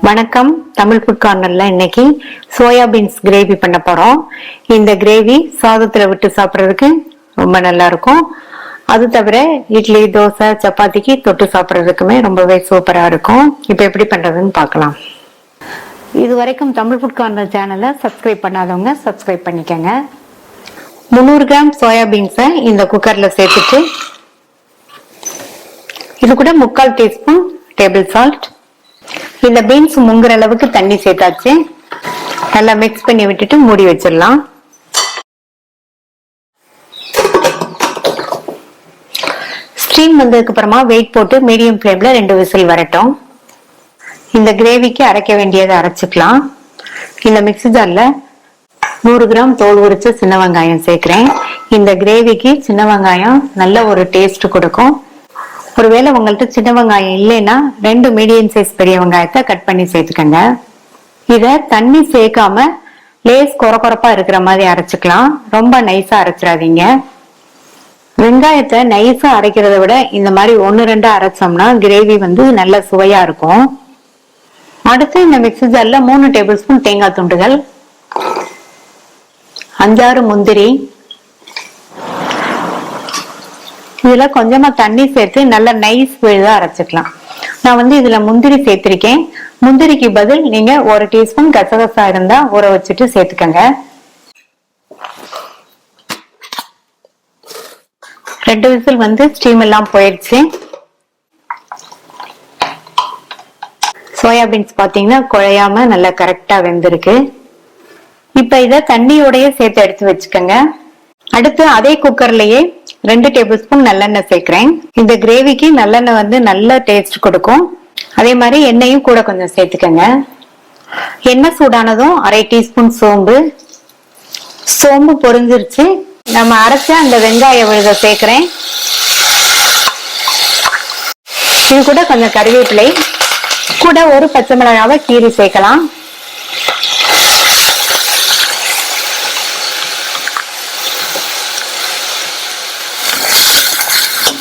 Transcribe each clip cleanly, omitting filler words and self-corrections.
வணக்கம். தமிழ் ஃபுட் கார்னர்ல இன்னைக்கு சோயா பீன்ஸ் கிரேவி பண்ண போறோம். இந்த கிரேவி சாதத்துல விட்டு சாப்பிட்றதுக்கு ரொம்ப நல்லா இருக்கும். அது தவிர இட்லி, தோசை, சப்பாத்திக்கு தொட்டு சாப்பிட்றதுக்குமே ரொம்பவே சூப்பரா இருக்கும். இப்போ எப்படி பண்றதுன்னு பார்க்கலாம். இது வரைக்கும் தமிழ் ஃபுட் கார்னர் சேனலை சப்ஸ்கிரைப் பண்ணாதவங்க சப்ஸ்கிரைப் பண்ணிக்கங்க. 300 கிராம் சோயா பீன்ஸை இந்த குக்கர்ல சேர்த்துட்டு இது கூட 3/4 டீஸ்பூன் டேபிள் சால்ட், இந்த பீன்ஸ் முங்குற அளவுக்கு தண்ணி சேர்த்தாச்சு. நல்லா மிக்ஸ் பண்ணி விட்டுட்டு மூடி வச்சிடலாம். ஸ்டீம் வந்ததுக்கு அப்புறமா வெயிட் போட்டு மீடியம் ஃப்ளேம்ல 2 விசில் வரட்டும். இந்த கிரேவிக்கு அரைக்க வேண்டியதை அரைச்சுக்கலாம். இந்த மிக்ஸி ஜார்ல 100 கிராம் தோல் உரிச்ச சின்ன வெங்காயம் சேர்க்கிறேன். இந்த கிரேவிக்கு சின்ன வெங்காயம் நல்ல ஒரு டேஸ்ட் கொடுக்கும். ஒருவேளை உங்கள்ட்ட சின்ன வெங்காயம் இல்லைன்னா 2 மீடியம் சைஸ் பெரிய வெங்காயத்தை கட் பண்ணி சேர்த்துக்கங்க. இத தண்ணி சேர்க்காம லேஸ் கொரகொரப்பா இருக்கிற மாதிரி அரைச்சுக்கலாம். ரொம்ப நைஸா அரைச்சிடாதீங்க. வெங்காயத்தை நைஸா அரைக்கிறத விட இந்த மாதிரி 1-2 அரைச்சோம்னா கிரேவி நல்ல சுவையா இருக்கும். அடுத்து இந்த மிக்ஸி ஜார்ல 3 டேபிள் ஸ்பூன் தேங்காய் துண்டுகள், 5-6 முந்திரி, இதுல கொஞ்சமா தண்ணி சேர்த்து நல்ல நைஸ் விழுதா அரைச்சுக்கலாம். நான் இதுல முந்திரி சேர்த்திருக்கேன். முந்திரிக்கு பதில் நீங்க 1 டீஸ்பூன் கசகசா இருந்தா ஊற வச்சுட்டு சேர்த்துக்கங்க. 2 விசில் ஸ்டீம் எல்லாம் போயிடுச்சு. சோயாபீன்ஸ் பாத்தீங்கன்னா குழையாம நல்லா கரெக்டா வெந்திருக்கு. இப்ப இத தண்ணியோடய சேர்த்து எடுத்து வச்சுக்கோங்க. அடுத்து அதே குக்கர்லயே 2 டேபிள் ஸ்பூன் நல்லெண்ணெய் சேர்க்கிறேன். இந்த கிரேவிக்கு நல்லெண்ணெய் நல்ல டேஸ்ட் கொடுக்கும். அதே மாதிரி எண்ணெயும் கூட கொஞ்சம் சேர்த்துக்கங்க. எண்ணெய் சூடானதும் 1/2 டீஸ்பூன் சோம்பு பொரிஞ்சிருச்சு. நம்ம அரைச்ச அந்த வெங்காய விழுத சேர்க்கிறேன். இது கூட கொஞ்சம் கறிவேப்பிலை, கூட ஒரு பச்சை மிளகாவை கீறி சேர்க்கலாம்.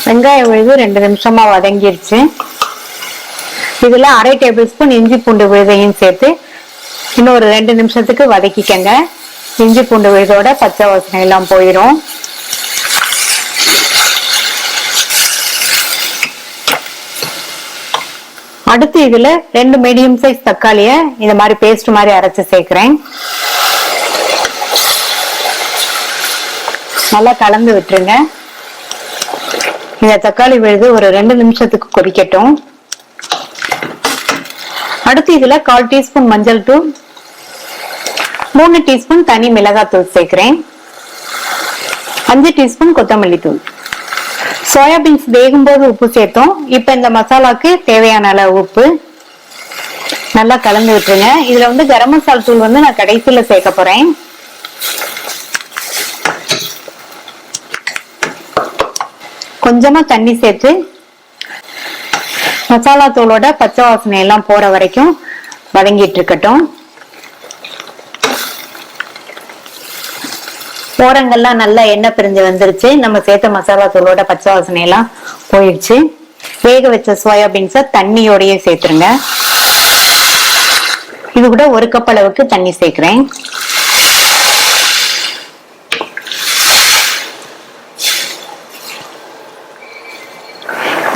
வெங்காயம் விழுது 2 நிமிஷமா வதங்கிருச்சு. இதுல 1/2 டேபிள் ஸ்பூன் இஞ்சி பூண்டு விழுதையும் சேர்த்து இன்னொரு 2 நிமிஷத்துக்கு வதக்கிக்கங்க. இஞ்சி பூண்டு விழுதோட பச்சை வாசனை எல்லாம் போயிடும். அடுத்து இதுல 2 மீடியம் சைஸ் தக்காளிய இந்த மாதிரி பேஸ்ட் மாதிரி அரைச்சு சேர்க்கிறேன். நல்லா கலந்து விட்டுருங்க. இந்த தக்காளி விழுது ஒரு 2 நிமிஷத்துக்கு கொதிக்கட்டும். அடுத்து இதுல 1/4 டீஸ்பூன் மஞ்சள் தூள், 3 டீஸ்பூன் தனி மிளகாய் தூள் சேர்க்கிறேன். 5 டீஸ்பூன் கொத்தமல்லி தூள். சோயாபீன்ஸ் வேகும் போது உப்பு சேர்த்தோம். இப்ப இந்த மசாலாக்கு தேவையான அளவு உப்பு நல்லா கலந்து விட்டுருங்க. இதுல கரம் மசாலா தூள் நான் கடைசியில சேர்க்க போறேன். கொஞ்சமா தண்ணி சேர்த்து மசாலா தூளோட பச்சை வாசனை எல்லாம் போற வரைக்கும் வதங்கிட்டு இருக்கட்டும். ஓரங்கள்லாம் நல்லா எண்ணெய் பிரிஞ்சு வந்துருச்சு. நம்ம சேர்த்த மசாலா தூளோட பச்சை வாசனை எல்லாம் போயிடுச்சு. வேக வச்ச சோயாபீன்ஸை தண்ணியோடயே சேர்த்துருங்க. இது கூட 1 கப் அளவுக்கு தண்ணி சேர்க்கிறேன்.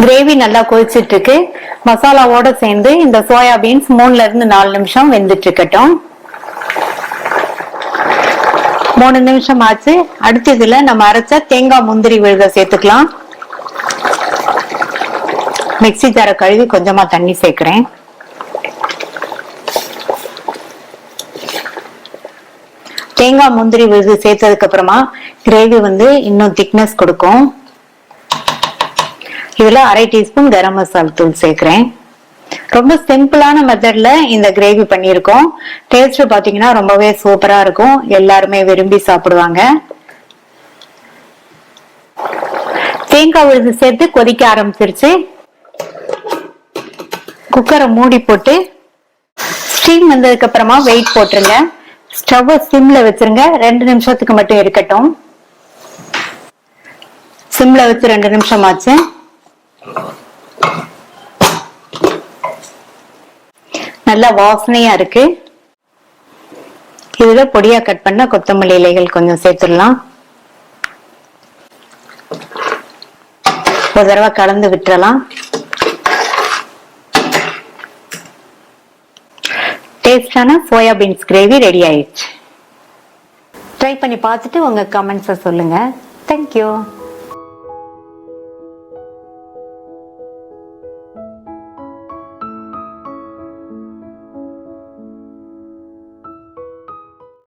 கிரேவி நல்லா கொதிச்சிட்டு இருக்கு. மசாலாவோட சேர்ந்து இந்த சோயாபீன்ஸ் 3-4 நிமிஷம் வெந்துட்டு இருக்கட்டும். 3 நிமிஷம் ஆச்சு. அடுத்து இதுல நம்ம அரைச்ச தேங்காய் முந்திரி விழுத சேர்த்துக்கலாம். மிக்ஸி ஜாரை கழுவி கொஞ்சமா தண்ணி சேர்க்கிறேன். தேங்காய் முந்திரி விழுது சேர்த்ததுக்கு அப்புறமா கிரேவி இன்னும் திக்னஸ் கொடுக்கும். இதுல 1/2 டீஸ்பூன் கரம் மசாலா தூள் சேர்க்கிறேன். ரொம்ப சிம்பிளான மெத்தட்ல இந்த கிரேவி பண்ணியிருக்கோம். டேஸ்ட் பாத்தீங்கன்னா ரொம்பவே சூப்பரா இருக்கும். எல்லாருமே விரும்பி சாப்பிடுவாங்க. தேங்காய் விழுது சேர்த்து கொதிக்க ஆரம்பிச்சிருச்சு. குக்கரை மூடி போட்டு ஸ்டீம் வந்ததுக்கு அப்புறமா வெயிட் போட்டுருங்க. ஸ்டவ் சிம்ல வச்சிருங்க. 2 நிமிஷத்துக்கு மட்டும் இருக்கட்டும். சிம்ல வச்சு 2 நிமிஷம் ஆச்சு. நல்லா வாசனையா இருக்கு. இதுல பொடியா கட் பண்ண கொத்தமல்லி இலைகள் கொஞ்சம் சேர்த்துடலாம். ஒரு தடவை கலந்து விட்டுறலாம். டேஸ்டான சோயா பீன்ஸ் கிரேவி ரெடி ஆயிடுச்சு. ட்ரை பண்ணி பார்த்துட்டு உங்க கமெண்ட்ஸை சொல்லுங்க. தேங்க்யூ.